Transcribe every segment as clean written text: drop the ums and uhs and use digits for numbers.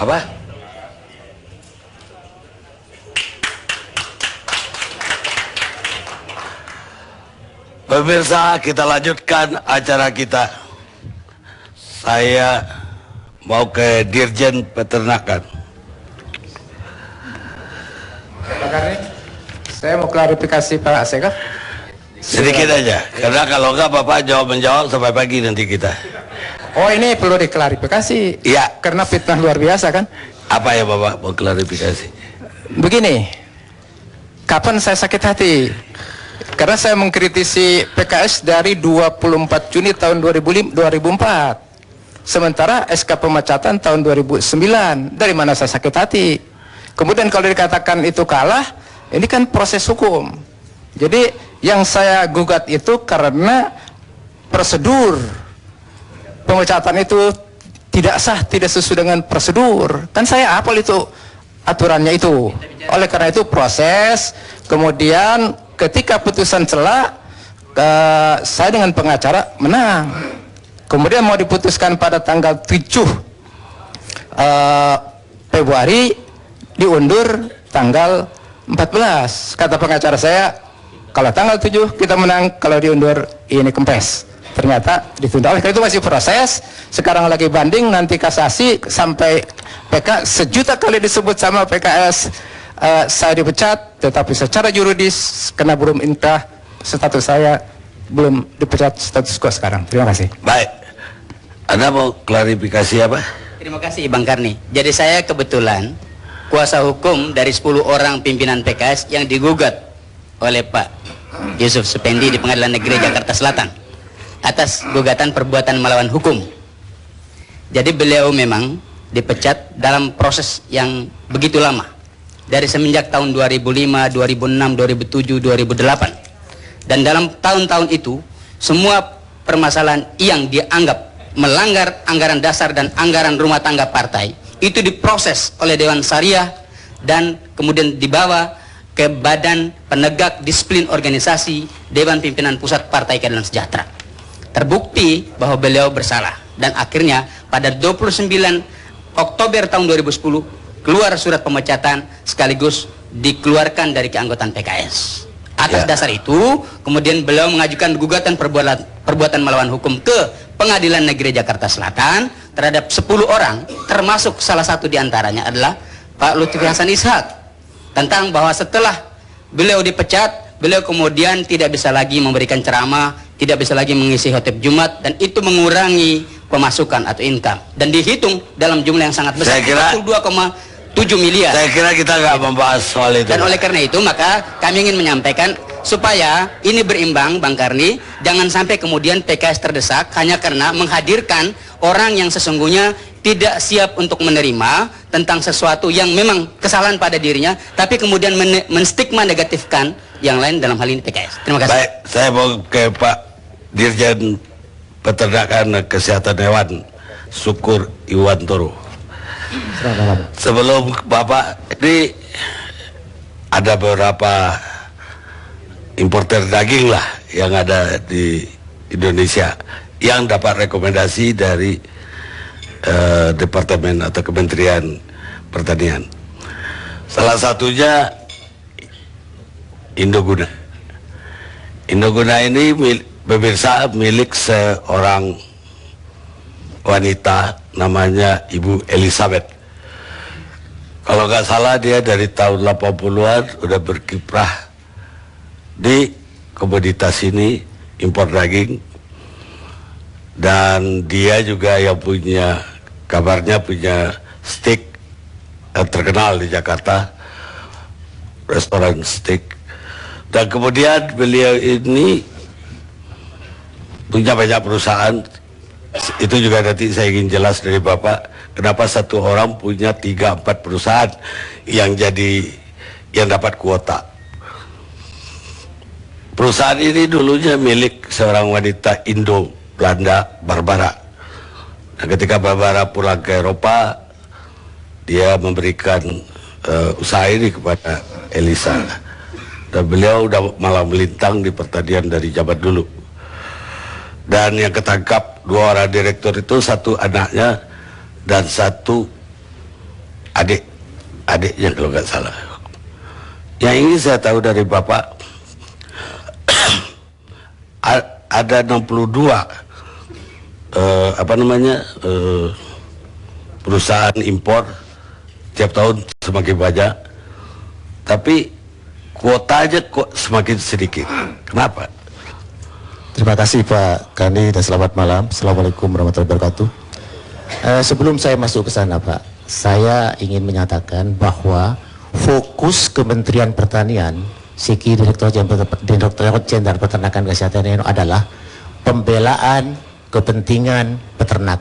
Apa? Pemirsa, kita lanjutkan acara kita. Saya mau ke Dirjen Peternakan. Pak Karni, saya mau klarifikasi Pak Asegaf. Sedikit aja, karena kalau enggak Bapak jawab-menjawab sampai pagi nanti kita. Oh, ini perlu diklarifikasi. Iya. Karena fitnah luar biasa kan. Apa ya Bapak mau klarifikasi? Begini, kapan saya sakit hati? Karena saya mengkritisi PKS dari 24 Juni tahun 2004. Sementara SK pemecatan tahun 2009. Dari mana saya sakit hati? Kemudian kalau dikatakan itu kalah, ini kan proses hukum. Jadi yang saya gugat itu karena prosedur pemecatan itu tidak sah, tidak sesuai dengan prosedur. Kan saya hafal itu aturannya itu. Oleh karena itu proses, kemudian ketika putusan celah, saya dengan pengacara menang. Kemudian mau diputuskan pada tanggal 7 Februari, diundur tanggal 14. Kata pengacara saya, kalau tanggal 7 kita menang, kalau diundur ini kempes. Ternyata ditunda. Oleh karena itu masih proses. Sekarang lagi banding, nanti kasasi sampai PK. Sejuta kali disebut sama PKS saya dipecat, tetapi secara yuridis karena belum inkrah status saya belum dipecat, status quo sekarang. Terima kasih. Baik. Anda mau klarifikasi apa? Terima kasih Bang Karni. Jadi saya kebetulan kuasa hukum dari 10 orang pimpinan PKS yang digugat oleh Pak Yusuf Supendi di Pengadilan Negeri Jakarta Selatan atas gugatan perbuatan melawan hukum. Jadi beliau memang dipecat dalam proses yang begitu lama, dari semenjak tahun 2005, 2006, 2007, 2008. Dan dalam tahun-tahun itu semua permasalahan yang dianggap melanggar anggaran dasar dan anggaran rumah tangga partai itu diproses oleh Dewan Syariah dan kemudian dibawa ke Badan Penegak Disiplin Organisasi Dewan Pimpinan Pusat Partai Keadilan Sejahtera. Terbukti bahwa beliau bersalah dan akhirnya pada 29 Oktober tahun 2010 keluar surat pemecatan sekaligus dikeluarkan dari keanggotaan PKS. Atas dasar itu kemudian beliau mengajukan gugatan perbuatan melawan hukum ke Pengadilan Negeri Jakarta Selatan terhadap 10 orang, termasuk salah satu diantaranya adalah Pak Lutfi Hasan Ishak, tentang bahwa setelah beliau dipecat, beliau kemudian tidak bisa lagi memberikan ceramah, tidak bisa lagi mengisi khotib Jumat, dan itu mengurangi pemasukan atau income, dan dihitung dalam jumlah yang sangat besar, 42,7 miliar. Saya kira kita nggak membahas soal itu. Dan oleh karena itu maka kami ingin menyampaikan supaya ini berimbang, Bang Karni, jangan sampai kemudian PKS terdesak hanya karena menghadirkan orang yang sesungguhnya tidak siap untuk menerima tentang sesuatu yang memang kesalahan pada dirinya, tapi kemudian menstigma negatifkan yang lain, dalam hal ini PKS. Terima kasih. Baik, saya mau ke Pak Dirjen Peternakan Kesehatan Hewan, Syukur Iwantoro. Sebelum Bapak, ini ada beberapa importer daging lah yang ada di Indonesia yang dapat rekomendasi dari Departemen atau Kementerian Pertanian. Salah satunya Indoguna. Indoguna ini pemirsa milik seorang wanita namanya Ibu Elizabeth. Kalau nggak salah dia dari tahun 80-an udah berkiprah di komoditas ini, impor daging, dan dia juga yang punya, kabarnya punya steak terkenal di Jakarta, restoran steak. Dan kemudian beliau ini punya banyak perusahaan. Itu juga nanti saya ingin jelas dari Bapak, kenapa satu orang punya 3-4 perusahaan yang dapat kuota. Perusahaan ini dulunya milik seorang wanita Indo-Belanda, Barbara. Nah, ketika Barbara pulang ke Eropa, dia memberikan usaha ini kepada Elisa. Dan beliau udah malah melintang di pertanian dari zaman dulu. Dan yang ketangkap 2 orang direktur itu, 1 anaknya dan 1 adiknya kalau nggak salah. Yang ingin saya tahu dari Bapak, ada 62 perusahaan impor tiap tahun semakin banyak, tapi kuotanya kok semakin sedikit. Kenapa? Terima kasih Pak Kandi dan selamat malam. Assalamualaikum warahmatullahi wabarakatuh. Sebelum saya masuk ke sana Pak, saya ingin menyatakan bahwa fokus Kementerian Pertanian, SIKI Direktorat Jenderal Peternakan Kesehatan adalah pembelaan kepentingan peternak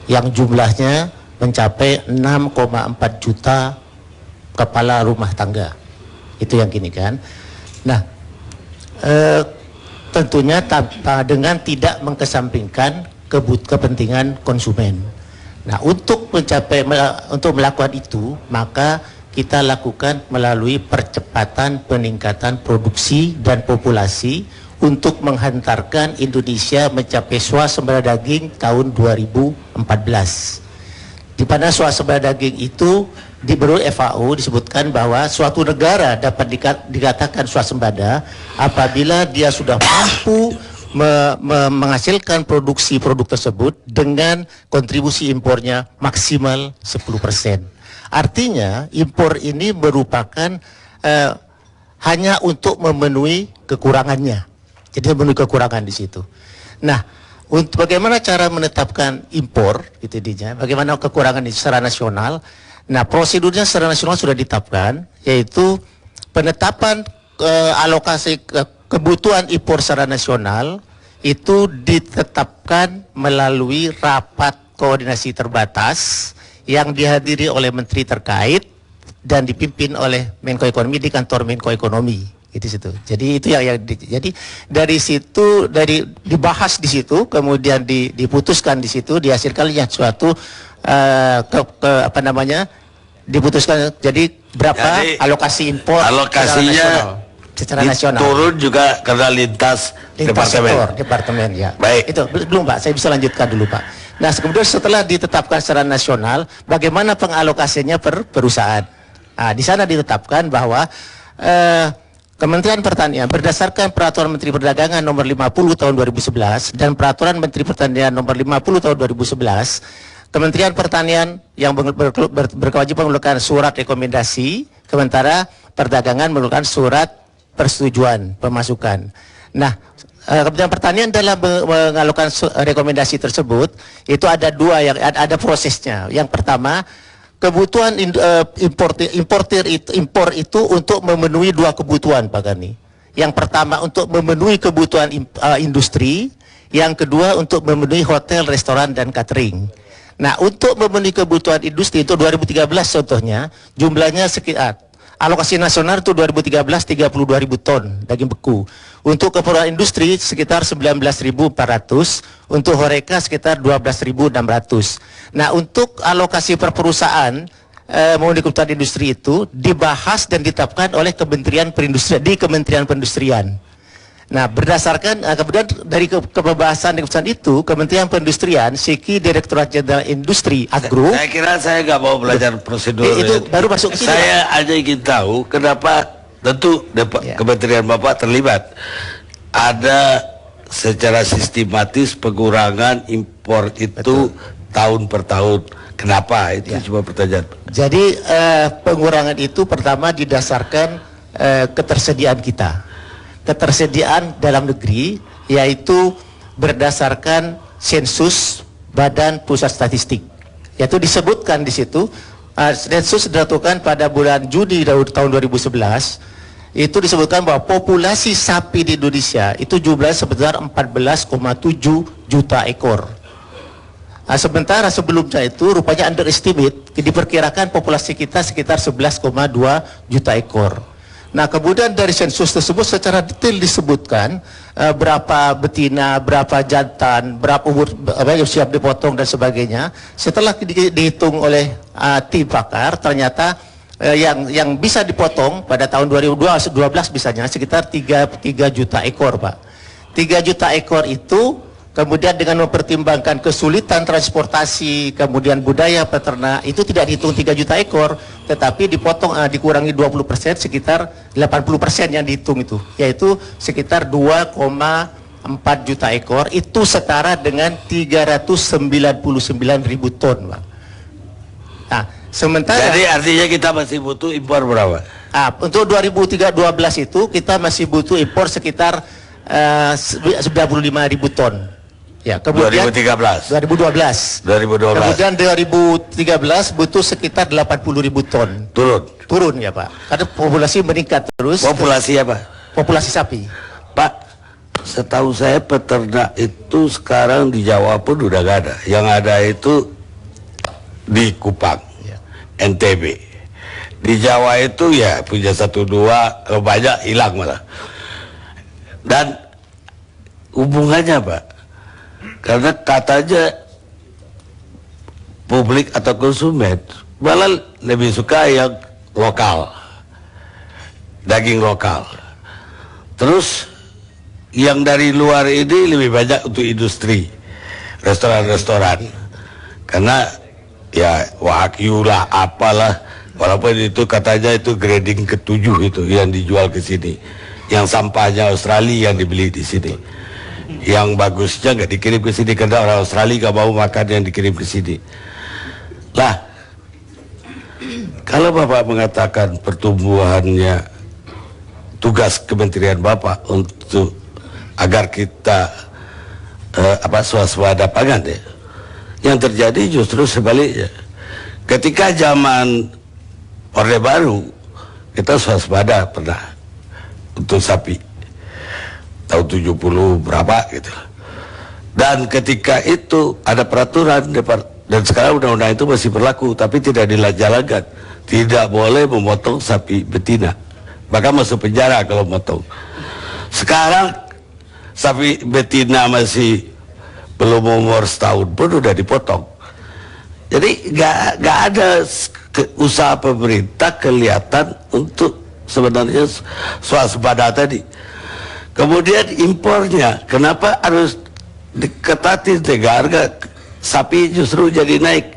yang jumlahnya mencapai 6,4 juta kepala rumah tangga. Itu yang gini kan. Nah, tentunya dengan tidak mengesampingkan kepentingan konsumen. Nah, untuk melakukan itu, maka kita lakukan melalui percepatan peningkatan produksi dan populasi untuk menghantarkan Indonesia mencapai swasembada daging tahun 2014. Di mana swasembada daging itu menurut FAO disebutkan bahwa suatu negara dapat dikatakan swasembada apabila dia sudah mampu menghasilkan produksi produk tersebut dengan kontribusi impornya maksimal 10%. Artinya impor ini merupakan hanya untuk memenuhi kekurangannya. Jadi memenuhi kekurangan di situ. Nah, untuk bagaimana cara menetapkan impor, gitu intinya, bagaimana kekurangan ini secara nasional. Nah, prosedurnya secara nasional sudah ditetapkan, yaitu penetapan alokasi kebutuhan impor secara nasional itu ditetapkan melalui rapat koordinasi terbatas yang dihadiri oleh menteri terkait dan dipimpin oleh Menko Ekonomi di kantor Menko Ekonomi. Itu situ. Jadi itu jadi dari situ dibahas di situ, kemudian diputuskan di situ, dihasilkannya suatu diputuskan jadi berapa alokasi impor alokasinya secara nasional. Turun juga karena lintas departemen ya. Baik. Itu belum Pak, saya bisa lanjutkan dulu Pak. Nah, kemudian setelah ditetapkan secara nasional, bagaimana pengalokasinya per perusahaan? Nah, di sana ditetapkan bahwa Kementerian Pertanian berdasarkan Peraturan Menteri Perdagangan Nomor 50 Tahun 2011 dan Peraturan Menteri Pertanian Nomor 50 Tahun 2011, Kementerian Pertanian yang berkewajiban mengeluarkan surat rekomendasi, sementara Perdagangan mengeluarkan surat persetujuan pemasukan. Nah, Kementerian Pertanian dalam mengalokkan rekomendasi tersebut itu ada ada prosesnya. Yang pertama, kebutuhan impor itu untuk memenuhi dua kebutuhan Pak Gani. Yang pertama untuk memenuhi kebutuhan industri, yang kedua untuk memenuhi hotel, restoran dan catering. Nah, untuk memenuhi kebutuhan industri itu 2013 contohnya jumlahnya sekitar alokasi nasional itu 2013 32.000 ton daging beku. Untuk keperluan industri sekitar 19.400, untuk horeca sekitar 12.600. Nah, untuk alokasi per perusahaan memenuhi kebutuhan industri itu dibahas dan ditetapkan oleh Kementerian Perindustrian di Kementerian Perindustrian. Nah, berdasarkan kemudian dari pembahasan dan keputusan itu, Kementerian Perindustrian, SIKI Direktorat Jenderal Industri Agro. Saya kira saya nggak mau belajar prosedur. Itu baru masuk ke sini. Saya aja ingin tahu kenapa tentu Kementerian Bapak terlibat. Ada secara sistematis pengurangan impor itu tahun per tahun. Kenapa? Itu cuma pertanyaan. Jadi pengurangan itu pertama didasarkan ketersediaan kita. Ketersediaan dalam negeri, yaitu berdasarkan sensus Badan Pusat Statistik, yaitu disebutkan di situ sensus dilakukan pada bulan Juni tahun 2011. Itu disebutkan bahwa populasi sapi di Indonesia itu jumlahnya sebesar 14,7 juta ekor. Nah, sementara sebelumnya itu rupanya underestimate, diperkirakan populasi kita sekitar 11,2 juta ekor. Nah, kemudian dari sensus tersebut secara detail disebutkan berapa betina, berapa jantan, berapa umur yang siap dipotong dan sebagainya. Setelah dihitung oleh tim pakar, ternyata yang bisa dipotong pada tahun 2012 misalnya sekitar 3 juta ekor, Pak. 3 juta ekor itu kemudian dengan mempertimbangkan kesulitan transportasi, kemudian budaya peternak, itu tidak dihitung 3 juta ekor, tetapi dipotong, dikurangi 20%, sekitar 80% yang dihitung itu, yaitu sekitar 2,4 juta ekor, itu setara dengan 399.000 ton, Pak. Nah, sementara... Jadi artinya kita masih butuh impor berapa? Untuk 2012 itu kita masih butuh impor sekitar 95.000 ton. Ya, kemudian 2013. 2012. Kemudian 2013 butuh sekitar 80.000 ton. Turun ya, Pak. Karena populasi meningkat terus. Populasi apa? Populasi sapi. Pak, setahu saya peternak itu sekarang di Jawa pun udah gak ada. Yang ada itu di Kupang, ya. NTB. Di Jawa itu ya punya 1-2, banyak hilang malah. Dan hubungannya, Pak, karena katanya publik atau konsumen malah lebih suka yang lokal, daging lokal. Terus yang dari luar ini lebih banyak untuk industri, restoran-restoran, karena ya wagyu lah apalah, walaupun itu katanya itu grading ke-7 itu yang dijual ke sini, yang sampahnya Australia yang dibeli di sini. Yang bagusnya nggak dikirim ke sini karena orang Australia nggak mau makan yang dikirim ke sini. Lah, kalau Bapak mengatakan pertumbuhannya tugas Kementerian Bapak untuk agar kita swasembada pangan ya, yang terjadi justru sebaliknya. Ketika zaman Orde Baru kita swasembada pernah untuk sapi tahun 70 berapa gitu, dan ketika itu ada peraturan dan sekarang undang-undang itu masih berlaku tapi tidak dijalankan, tidak boleh memotong sapi betina, bahkan masuk penjara kalau motong. Sekarang sapi betina masih belum umur setahun pun udah dipotong. Jadi nggak ada usaha pemerintah kelihatan untuk sebenarnya swasembada tadi. Kemudian impornya, kenapa harus diketati sehingga harga sapi justru jadi naik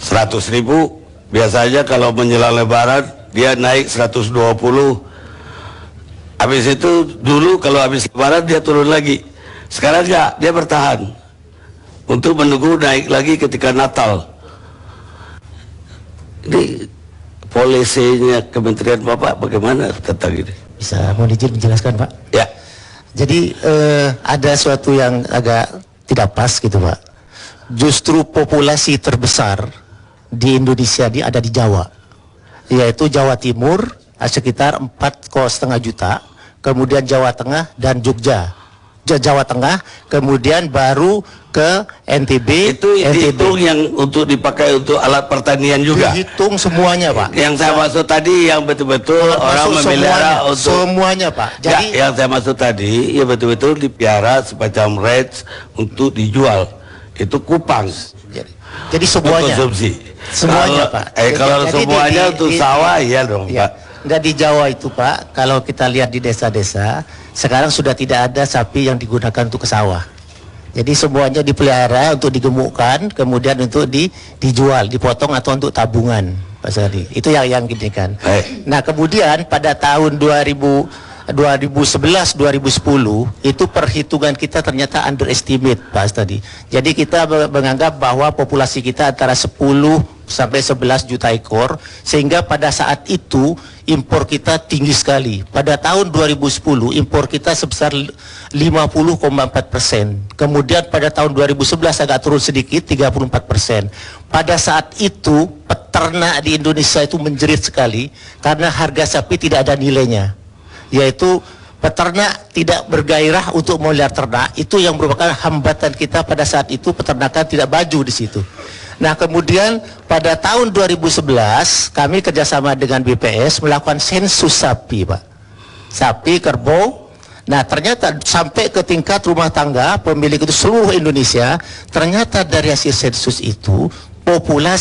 100.000, biasanya kalau menjelang Lebaran dia naik 120. Habis itu dulu kalau habis Lebaran dia turun lagi. Sekarang enggak, dia bertahan untuk menunggu naik lagi ketika Natal. Ini polisinya Kementerian Bapak bagaimana tentang ini? Bisa mohon izin menjelaskan, Pak? Ya. Jadi ada suatu yang agak tidak pas gitu, Pak. Justru populasi terbesar di Indonesia ini ada di Jawa, yaitu Jawa Timur sekitar 4,5 juta, kemudian Jawa Tengah dan Jogja. Jawa Tengah, kemudian baru ke NTB. Itu dihitung yang untuk dipakai untuk alat pertanian juga? Dihitung semuanya, Pak. Yang saya maksud tadi yang betul-betul orang memelihara untuk semuanya, Pak. Jadi ya, yang saya maksud tadi ya betul-betul dipiara semacam range untuk dijual. Itu kupang. Jadi semuanya. Konsumsi. Semuanya, kalau, Pak. Kalau semuanya untuk sawah ya dong, ya. Pak. Enggak di Jawa itu, Pak. Kalau kita lihat di desa-desa, sekarang sudah tidak ada sapi yang digunakan untuk ke sawah. Jadi semuanya dipelihara untuk digemukkan, kemudian untuk dijual, dipotong atau untuk tabungan, Pak Sadi. Itu yang gini kan. Nah, kemudian pada tahun 2011-2010 itu perhitungan kita ternyata underestimate, Pak Tadi. Jadi kita menganggap bahwa populasi kita antara 10 sampai 11 juta ekor, sehingga pada saat itu impor kita tinggi sekali. Pada tahun 2010 impor kita sebesar 50,4%. Kemudian pada tahun 2011 agak turun sedikit 34%. Pada saat itu peternak di Indonesia itu menjerit sekali karena harga sapi tidak ada nilainya. Yaitu peternak tidak bergairah untuk melihara ternak, itu yang merupakan hambatan kita pada saat itu, peternakan tidak maju di situ. Nah, kemudian pada tahun 2011 kami kerjasama dengan BPS melakukan sensus sapi, Pak. Sapi, kerbau. Nah, ternyata sampai ke tingkat rumah tangga pemilik itu seluruh Indonesia, ternyata dari hasil sensus itu populasi